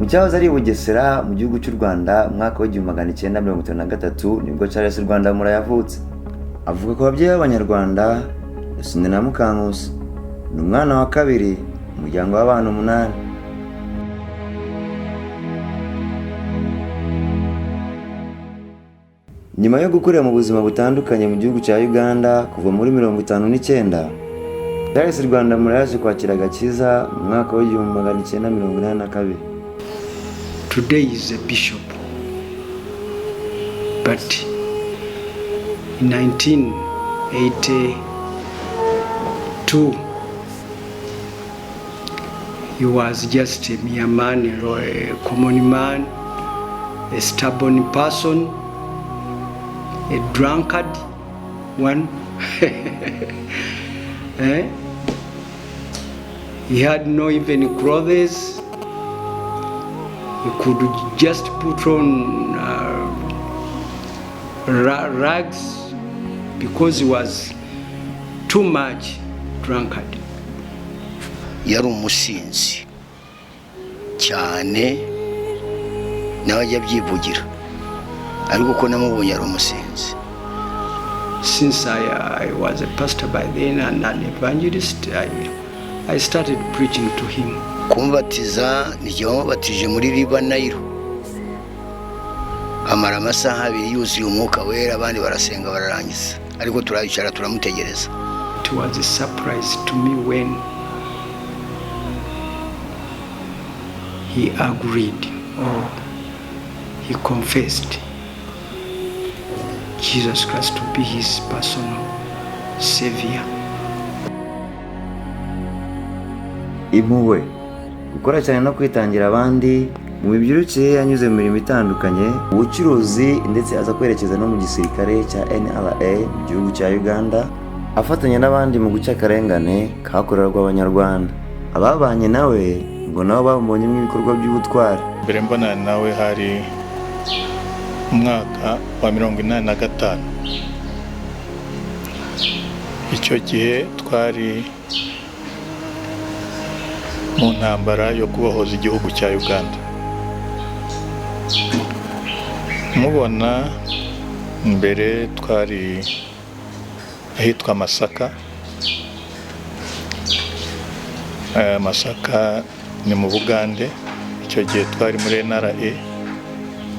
Mu cyahoze ari Bugesera mu gihugu cy'u Rwanda mu mwaka wa 1953 nibwo Charles Rwandamura yavutse. Avuga ko ababyeyi b'Abanyarwanda Rusine na Mukankusi, ni umwana wa kabiri mu muryango w'abana 8. Nyuma yo gukurira mu buzima butandukanye mu gihugu cya Uganda kuva muri 59, Charles Rwandamura yaje kwakira agakiza mu mwaka wa 1982. Today is a bishop, but in 1982 he was just a mere man, a common man, a stubborn person, a drunkard one. He had no even clothes. He could just put on rags because he was too much drunkard. Yari umusinzi cyane nawe ajya byivugira, ariko ko namubonye yari umusinzi. Since I was a pastor by then and an evangelist, I started preaching to him. Kumbatiza nijye wamubatije muri River Nile. Amara amasaha 2 yuzuye umwuka wera, abandi barasenga bararangiza, ariko turayicara turamutegereza. It was a surprise to me when he agreed or he confessed Jesus Christ to be his personal savior. Impuhwe, gukora cyane no kwitangira abandi mu mibyirukire yanyuze mu mirimo itandukanye, ubucuruzi, ndetse aza kwerekeza no mu gisirikare cya NRA mu gihugu cya Uganda, afatanya n'abandi mu guca akarengane kakorerwa Abanyarwanda. Ababanye nawe ngo nabo bamubonyemo ibikorwa by'ubutwari. Mbere mbona nawe hari umwaka wa 1985. Icyo gihe twari mu ntambara yo kubohoza igihugu cya Uganda. Mubona mbere twari ahitwa Masaka. Masaka ni mu Bugande. Icyo gihe twari muri NRA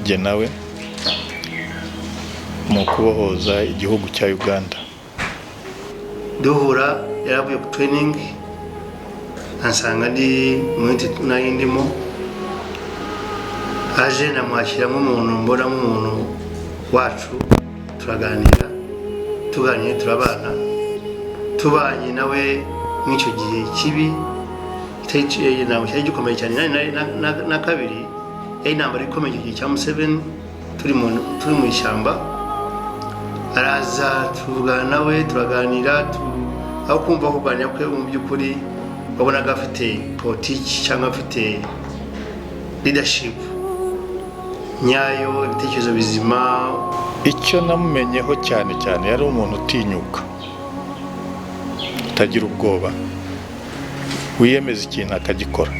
jye nawe mu kubohoza igihugu cya Uganda. Duhura yaravuye ku training, ansanga ndi mwiti nayindimo, aje namwakiramo umuntu, mbonamo umuntu wacu, turaganira turabana, tubanye nawe mw'icyo gihe kibi ntabwo cyari gikomeye cyane na kabiri intambara ikomeye igihe cya Museveni, turi mu ishyamba. Araza tuvugana nawe turaganira, aho kumva kuganira kwe mu by'ukuri wabonaga afite politiki cyangwa afite leadership nyayo, ibitekerezo bizima. Icyo namumenyeho cyane yari umuntu utinyuka, utagira ubwoba, wiyemeza ikintu akagikora.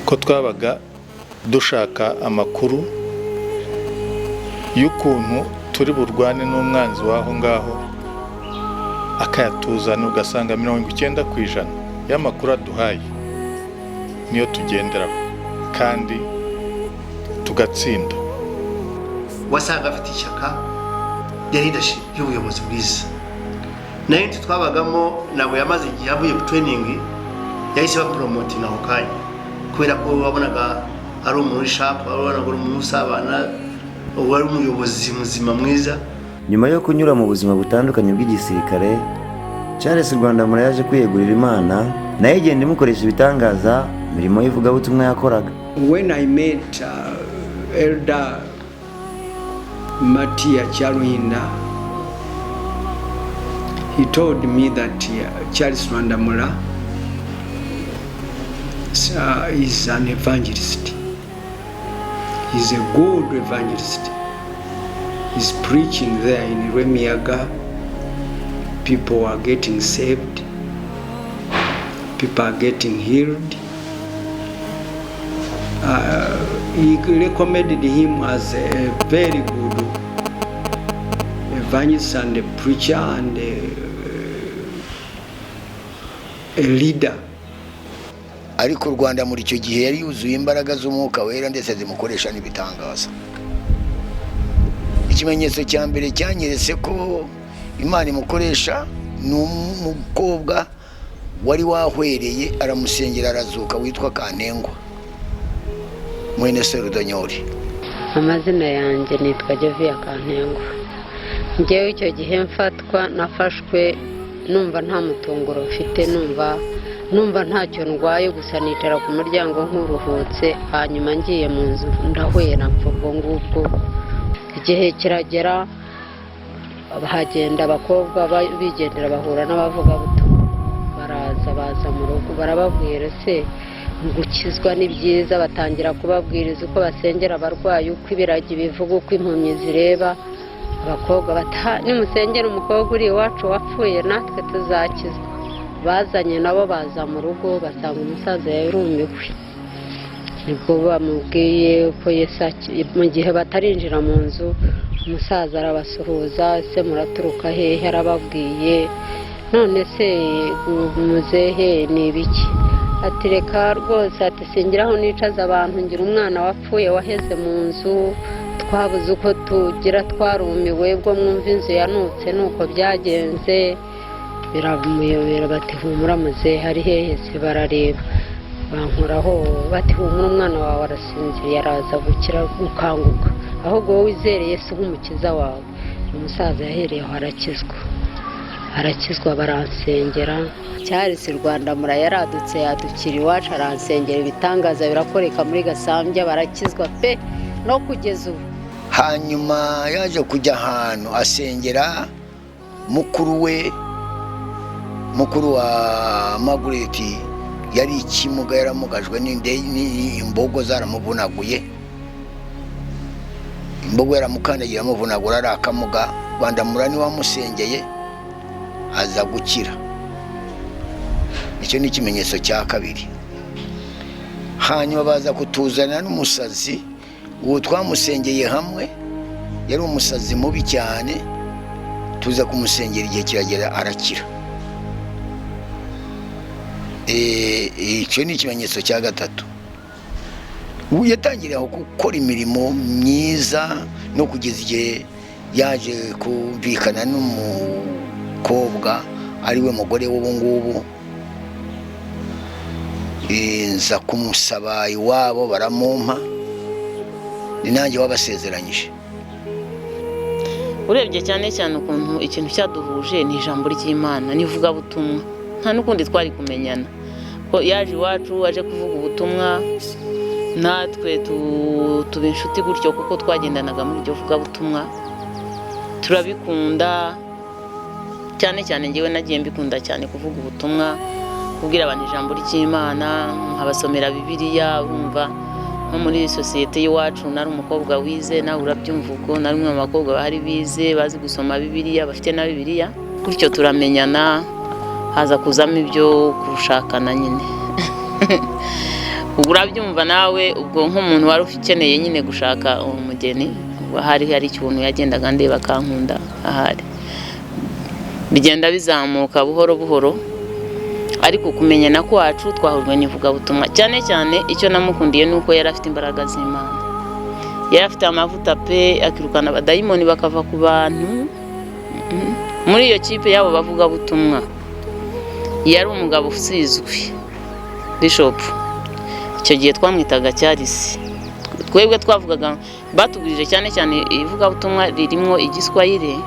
Ko twabaga dushaka amakuru y'ukuntu turi burwane n'umwanzi waho ngaho, akayatuzana, ugasanga 90% y'amakuru aduhaye niyo tugenderaho kandi tugatsinda. Wasanga afite ishyaka ya leadership y'ubuyobozi bwiza. Nayo twabagamo nabo yamaze igihe avuye ku training, yahise bapromoting aho kanya, kubera ko wabonaga ari umuntu sharp, wabonaga ari umuntu usabana, wari umuyobozi muzima mwiza. Nyuma yo kunyura mu buzima butandukanye bw'igisirikare, Charles Rwandamura yaje kwiyegurira Imana, nayo igenda imukoresha ibitangaza mirimo y'ivugabutumwa yakoraga. When I met Elder Matia Chaluinda, he told me that Charles Rwandamura is an evangelist. He's a good evangelist. He's preaching there in Remiaga. People are getting saved. People are getting healed. He recommended him as a very good evangelist and a preacher and a leader. ariko u Rwanda muri icyo gihe yari yuzuye imbaraga z'umwuka wera ndetse zimukoresha n'ibitangaza. Ikimenyetso cya mbere cyanyeretse ko Imana imukoresha ni umukobwa wari wahwereye aramusengera arazuka witwa Kantengwa mwene Serudonyori. Amazina yanjye nitwa Joviya Kantengwa. Njyewe icyo gihe mfatwa nafashwe numva nta mutunguro mfite, numva ntacyo ndwaye, gusa nicara ku muryango nk'uruhutse, hanyuma ngiye mu nzu ndahwera mpfa ubwo ngubwo. Igihe kiragera bahagenda abakobwa bigendera bahura n'abavugabutumwa, baza mu rugo barababwira se gukizwa ni byiza, batangira kubabwiriza uko basengera abarwayi, uko ibiragi bivuga, uko impumyi zireba. Abakobwa nimusengera umukobwa uri iwacu wapfuye natwe tuzakizwa. Bazanye nabo baza mu rugo basanga umusaza yarumiwe, nibwo bamubwiye ko mu gihe batarinjira mu nzu umusaza arabasuhuza, se muraturuka hehe, arababwiye. None se muzehe ni ibiki? Ati reka rwose, ati singiraho nicaza abantu, ngira umwana wapfuye waheze mu nzu, twabuze uko tugira, twarumiwe, bwo mwumva inzu yanutse nuko byagenze. Biramuyobera bati humura muzehe, hari hehe se? Barareba bankoraho bati humura umwana wawe arasinziriye araza gukira gukanguka, ahubwo wowe wizere Yesu nk'umukiza wawe. Umusaza yahereye aho arakizwa baransengera. Charles Rwandamura yaradutse yadukira iwacu aransengera, ibitangaza birakoreka muri Gasambya, barakizwa pe no kugeza ubu. Hanyuma yaje kujya ahantu asengera mukuru wa Magureti yari ikimuga, yaramugajwe n'imbogo zaramuvunaguye, imbogo yaramukandagira amuvunagura ari akamuga. Rwandamura ni wamusengeye aza gukira. Icyo ni ikimenyetso cya kabiri. Hanyuma baza kutuzana n'umusazi, uwo twamusengeye hamwe yari umusazi mubi cyane, tuza kumusengera igihe kiragera arakira. Icyo ni ikimenyetso cya gatatu. Ubu yatangiriye gukora imirimo myiza no kugeza igihe yaje kumvikana n'umukobwa ari we mugore w'ubu ngubu. Nza kumusaba iwabo baramumpa, ni nanjye wabasezeranyije. Urebye cyane cyane ukuntu ikintu cyaduhuje ni ijambo ry'Imana n'ivugabutumwa, nta n'ukundi twari kumenyana. Ko yaje iwacu aje kuvuga ubutumwa, natwe tuba inshuti gutyo kuko twagendanaga muri iryo vugabutumwa, turabikunda cyane cyane. Ngewe nagiye mbikunda cyane kuvuga ubutumwa, kubwira abantu ijambo ry'Imana, nkabasomera Bibiliya. Urumva nko muri sosiyete y'iwacu nari umukobwa wize, nawe urabyumva uko nari umwe mu bakobwa bahari bize bazi gusoma Bibiliya, bafite na Bibiliya, gutyo turamenyana. Haza kuzamo ibyo kurushakana nyine. Ubwo urabyumva nawe, ubwo nk'umuntu wari ukeneye nyine gushaka umugeni, hari ikintu yagendaga ndeba akankunda ahari. Bigenda bizamuka buhoro buhoro, ariko kumenyana kwacu twahujwe n'ivugabutumwa. Cyane cyane icyo namukundiye nuko yari afite imbaraga z'Imana, yari afite amavuta pe, akirukana abadayimoni bakava ku bantu. Muri iyo kipe yabo bavugabutumwa yari umugabo usizwe, Bishop. Icyo gihe twamwitaga Charles. Twebwe twavugaga, batubwirije cyane cyane ivugabutumwa ririmo igiswahili,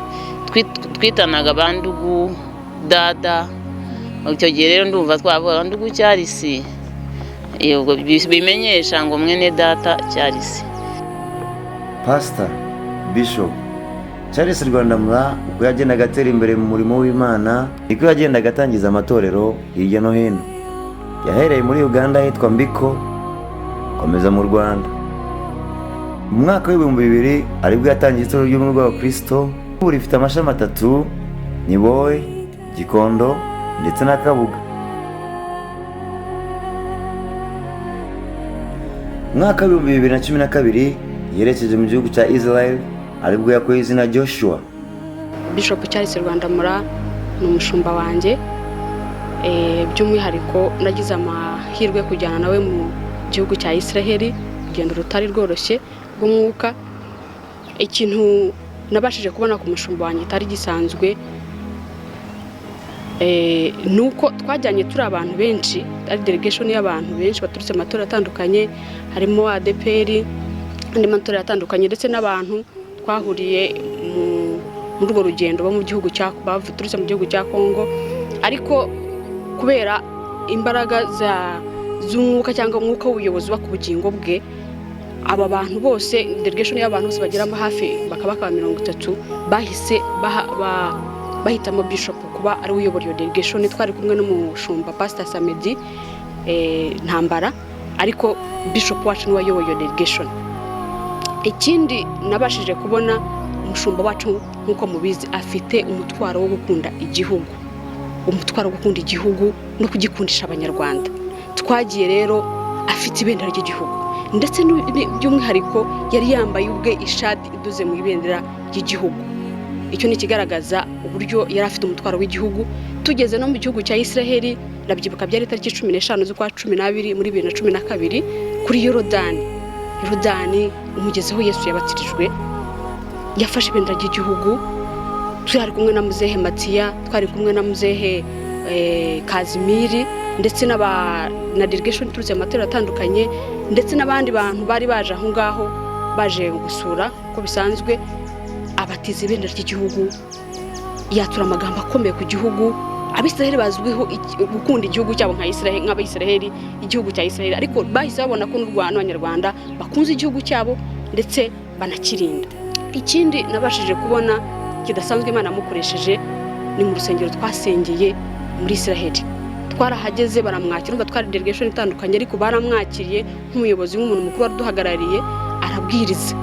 twitanaga bandugu dada. Icyo gihe rero ndumva twavuga ndugu Charles, yego bimenyesha ngo mwene data Charles. Pastor Bishop Charles Rwandamura ubwo yagendaga atera imbere mu murimo w'Imana, niko yagendaga atangiza amatorero hirya no hino. Yahereye muri Uganda hitwa Mbiko, komeza mu Rwanda. Mu mwaka w'2000 aribwo yatangiye itorero ry'ubumwe bw'Abakristo. Ubu rifite amashami 3: Niboye, Gikondo ndetse na Kabuga. mwaka wa 2012 yerekeje mu gihugu cya Israel aribwo yakoye izina Joshua. Bishop Charles Rwandamura ni umushumba wanjye, by'umwihariko nagize amahirwe kujyana nawe mu gihugu cya Israel, urugendo rutari rworoshye rw'umwuka. Ikintu nabashije kubona ku mushumba wanjye itari gisanzwe nuko twajyanye turi abantu benshi, ari delegation y'abantu benshi baturutse mu matora atandukanye, harimo ADPR andi matora atandukanye, ndetse n'abantu twahuriye mu rwo rugendo bo mu gihugu cya baturutse mu gihugu cya Kongo. Ariko kubera imbaraga z'umwuka cyangwa umwuka w'ubuyobozi ku bugingo bwe, aba bantu bose delegation y'abantu bose bagera hafi bakaba 30 bahise bahitamo Bishop kuba ari uyobora iyo delegation. Twari kumwe n'umushumba Pastor Samedi Ntambara, ariko Bishop wacu niwe wayoboye iyo delegation. Ikindi nabashije kubona umushumba wacu nkuko mubizi afite umutwaro wo gukunda igihugu, umutwaro wo gukunda igihugu no kugikundisha abanyarwanda. Twagiye rero afite ibendera ry'igihugu, ndetse by'umwihariko yari yambaye ubwe ishati iduze mu ibendera ry'igihugu. Icyo ni kigaragaza uburyo yari afite umutwaro w'igihugu. Tugeze no mu gihugu cya Israel, nabyibuka byari tariki 15 z'ukwa 12 muri 2012 kuri Yorodani, umugezi aho Yesu yabatirijwe, yafashe ibendera ry'igihugu. Twari kumwe na muzehe Matiya, twari kumwe na muzehe Kazimiri, ndetse na delegation turutse mu matora atandukanye, ndetse n'abandi bantu bari baje aho ngaho baje gusura ko bisanzwe. Abatiza ibendera ry'igihugu, yatura amagambo akomeye ku gihugu. Abisiraheli bazwiho gukunda igihugu cyabo nk'Abayisiraheli, igihugu cya Israel, ariko bahise babona ko n'Abanyarwanda bakunze igihugu cyabo ndetse banakirinda. Ikindi nabashije kubona kidasanzwe Imana yamukoresheje ni mu rusengero twasengeye muri Israel. Twarahageze baramwakira, umva twari delegation itandukanye, ariko baramwakiriye nk'umuyobozi w'umuntu mukuru waduhagarariye, arabwiriza.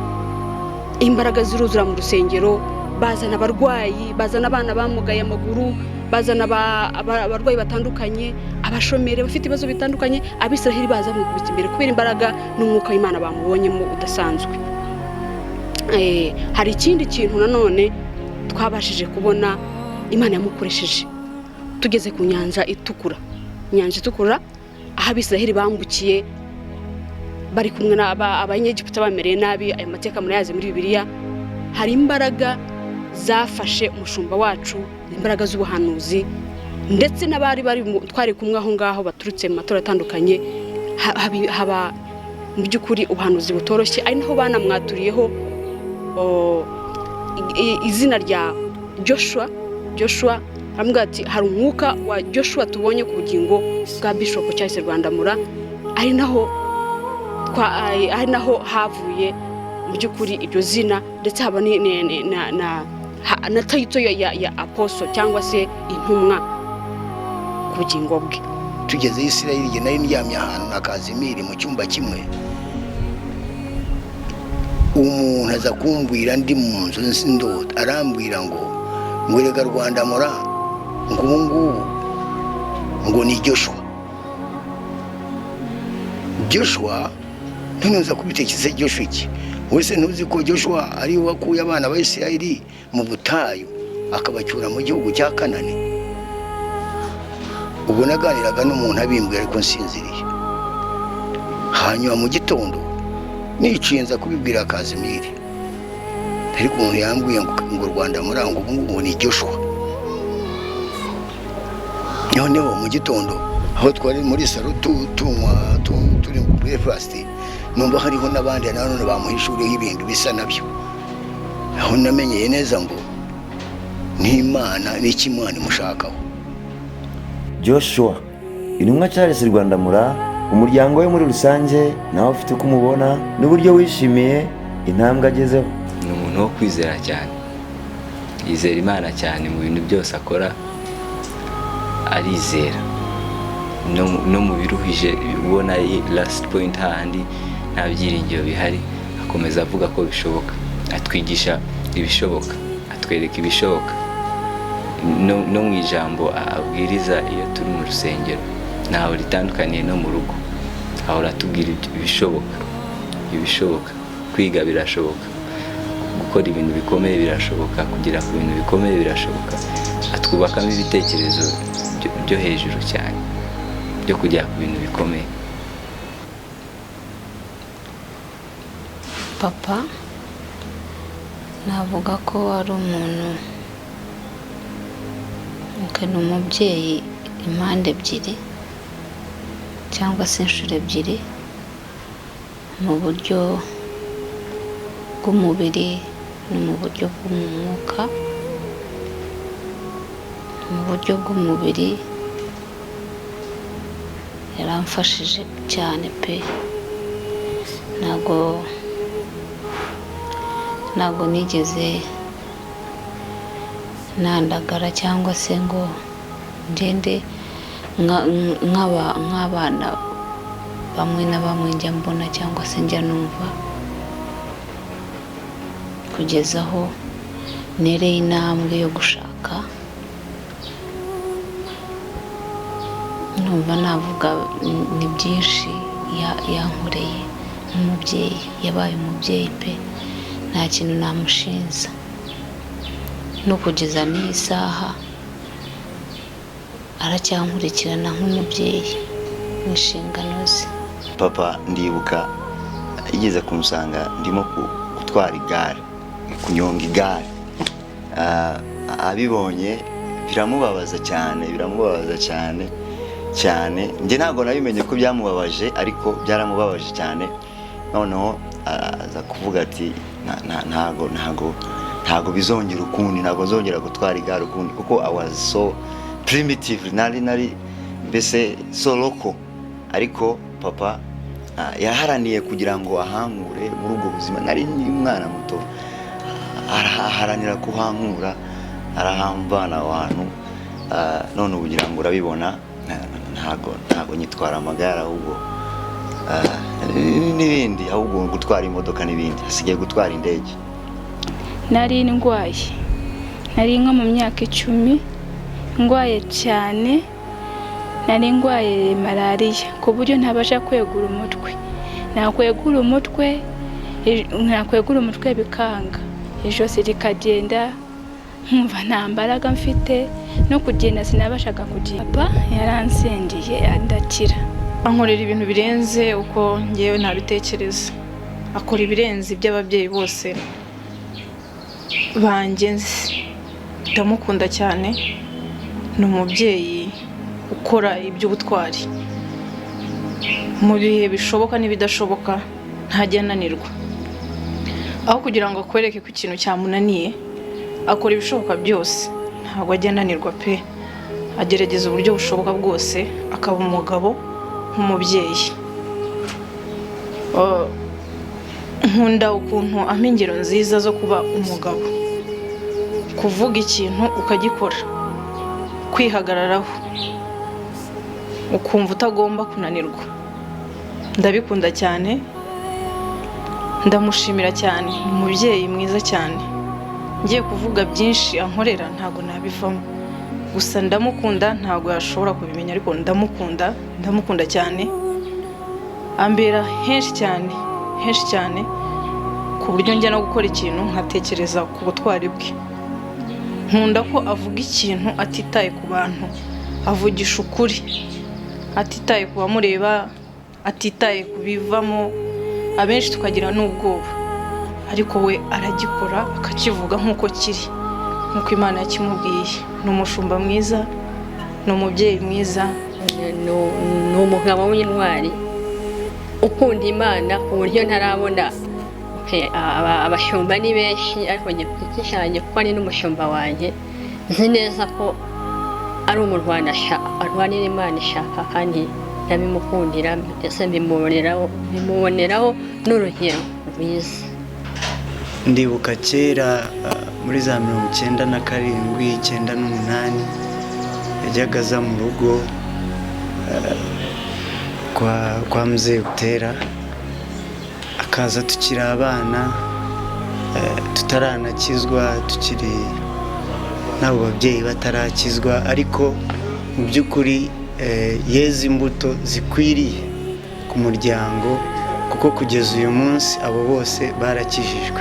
Imbaraga ziruzura mu rusengero, bazana abarwayi, bazana abana bamugaye amaguru, bazana abarwayi batandukanye, abashomere bafite ibibazo bitandukanye. Abisiraheli baza mu kubita imbere kubera imbaraga n'umwuka w'Imana bamubonyemo udasanzwe. Hari ikindi kintu nanone twabashije kubona Imana yamukoresheje. Tugeze ku nyanja itukura, aho Abisiraheli bambukiye bari kumwe n'Abanyegiputa bamereye nabi. Ayo mateka murayazi muri Bibiliya. Hari imbaraga zafashe umushumba wacu, imbaraga z'ubuhanuzi, ndetse n'abari twari kumwe aho ngaho baturutse mu matora atandukanye. Haba mu by'ukuri ubuhanuzi butoroshye, ari naho banamwaturiyeho izina rya Joshua. Aramubwira ati hari umwuka wa Joshua tubonye ku bugingo bwa Bishop Charles Rwandamura, ari naho havuye mu by'ukuri iryo zina, ndetse haba na title ya apostle cyangwa se intumwa ku bugingo bwe. Tugeze Israel, nari ndyamye ahantu na Kazimiri mu cyumba kimwe, umuntu aza kumbwira ndi mu nzu ndota, arambwira ngo reka Rwandamura ngubu ngo ni Joshua. Ntuza kubitekereza Joshua iki? Wese ntuzi ko Joshua ari wakuye abana ba Israeli mu butayu akabacyura mu gihugu cya Kanani? Ubwo naganiraga n'umuntu abimbwira ariko nsinziriye. Hanyuma mu gitondo niciye nza kubibwira Kazimiri, ariko umuntu yambwiye ngo Rwandamura ngo ni Joshua. Noneho mu gitondo aho twari muri salo turi mu breakfast, numva hariho n'abandi nanone bamuhishuriyeho ibintu bisa nabyo. Aho namenyeye neza ngo n'Imana n'ikimana imushakaho. Joshua, intumwa Charles Rwandamura, umuryango we muri rusange nawe ufite uko umubona n'uburyo wishimiye intambwe agezeho. Ni umuntu wo kwizera cyane, yizera Imana cyane mu bintu byose akora, arizera no mu biruhije. Ubona last point handi nta byiringiro bihari, akomeza avuga ko bishoboka, atwigisha ibishoboka, atwereka ibishoboka. No mu ijambo abwiriza iyo turi mu rusengero ntaho ritandukaniye no mu rugo, ahora atubwira ibishoboka. ibishoboka, kwiga birashoboka, gukora ibintu bikomeye birashoboka, kugera ku bintu bikomeye birashoboka. Atwubakamo ibitekerezo byo hejuru cyane byo kujya ku bintu bikomeye. Papa navuga ko ari umuntu ni umubyeyi impande ebyiri cyangwa se inshuro ebyiri, mu buryo bw'umubiri no mu buryo bw'umwuka. Mu buryo bw'umubiri yaramfashije cyane pe, ntabwo nigeze nandagara cyangwa se ngo ngende nk'abana bamwe na bamwe njya mbona cyangwa se njya numva, kugeza aho nereye intambwe yo gushaka. Numva navuga ni byinshi yankoreye nk'umubyeyi, yabaye umubyeyi pe, nta kintu namushinza. No kugeza n'iyi saha aracyankurikirana nk'umubyeyi mu nshingano ze. Papa ndibuka yigeze kumusanga ndimo gutwara igare, kunyonga igare. Abibonye biramubabaza cyane. Njye ntabwo nabimenye ko byamubabaje, ariko byaramubabaje cyane. Noneho aza kuvuga ati ntabwo bizongera ukundi, ntabwo nzongera gutwara igare ukundi, kuko I was so primitive, nari mbese so local. Ariko papa yaharaniye kugira ngo ahankure muri ubwo buzima. Nari umwana muto, araharanira kuhankura, arahamvana abantu. None ubugira ngo urabibona, ntabwo nyitwara amagare, ahubwo n'ibindi, ahubwo gutwara imodoka n'ibindi, hasigaye gutwara indege. Nari ndwaye, nari nko mu myaka 10 ndwaye cyane. Nari ndwaye malariya ku buryo ntabasha kwegura umutwe, nakwegura umutwe bikanga, ijosi rikagenda nkumva nta mbaraga mfite, no kugenda sinabashaga kugenda. Papa yaransengeye ndakira, ankorera ibintu birenze uko ngewe nabitekereza. Akora ibirenze iby'ababyeyi bose banjye nzi. Ndamukunda cyane, ni umubyeyi ukora iby'ubutwari mu bihe bishoboka n'ibidashoboka, ntajya ananirwa. Aho kugira ngo akwereke ku kintu cyamunaniye, akora ibishoboka byose, ntabwo ajya ananirwa pe. Agerageza uburyo bushoboka bwose akaba umugabo nk'umubyeyi. Nkunda ukuntu ampa ingero nziza zo kuba umugabo, kuvuga ikintu ukagikora, kwihagararaho ukumva utagomba kunanirwa. Ndabikunda cyane, ndamushimira cyane, ni umubyeyi mwiza cyane. Ngiye kuvuga byinshi ankorera ntabwo nabivamo, gusa ndamukunda, ntabwo yashobora kubimenya, ariko ndamukunda cyane. Ambera henshi cyane ku buryo njya no gukora ikintu nkatekereza ku butwari bwe. Nkunda ko avuga ikintu atitaye ku bantu, avugisha ukuri, atitaye ku bamureba, atitaye ku bivamo. Abenshi tukagira n'ubwoba, ariko we aragikora akakivuga nk'uko kiri, nk'uko Imana yakimubwiye. Ni umushumba mwiza, ni umubyeyi mwiza, ni umugabo w'intwari ukunda Imana ku buryo ntarabona. Abashumba ni benshi, ariko njye ku cyane kuko ni n'umushumba wanjye, nzi neza ko ari arwanira Imana ishaka, kandi ndabimukundira, ndetse mbimuboneraho n'urugero rwiza. Ndibuka kera muri za 97, 98 yajyaga aza mu rugo kwa mzee Utera, akaza tukiri abana, tutaranakizwa, tukiri n'abo babyeyi batarakizwa, ariko mu by'ukuri yeza imbuto zikwiriye ku muryango, ku kuko kugeza uyu munsi abo bose barakijijwe.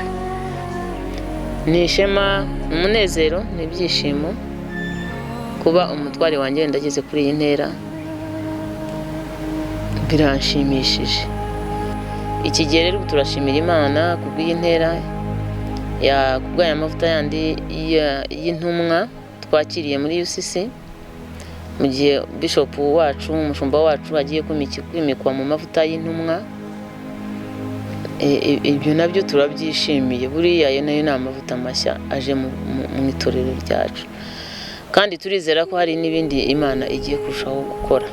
Ni ishema, umunezero, n'ibyishimo kuba umutware wanjye wenda ageze kuri iyi ntera, biranshimishije. Iki gihe rero turashimira Imana kubw'iyi ntera, kubw'aya mavuta yandi y'intumwa twakiriye muri UCC, mu gihe bishop wacu, umushumba wacu agiye kwimikwa mu mavuta y'intumwa. Ibyo nabyo turabyishimiye, buriya ayo nayo ni amavuta mashya aje mu itorero ryacu, kandi turizera ko hari n'ibindi Imana igiye kurushaho gukora.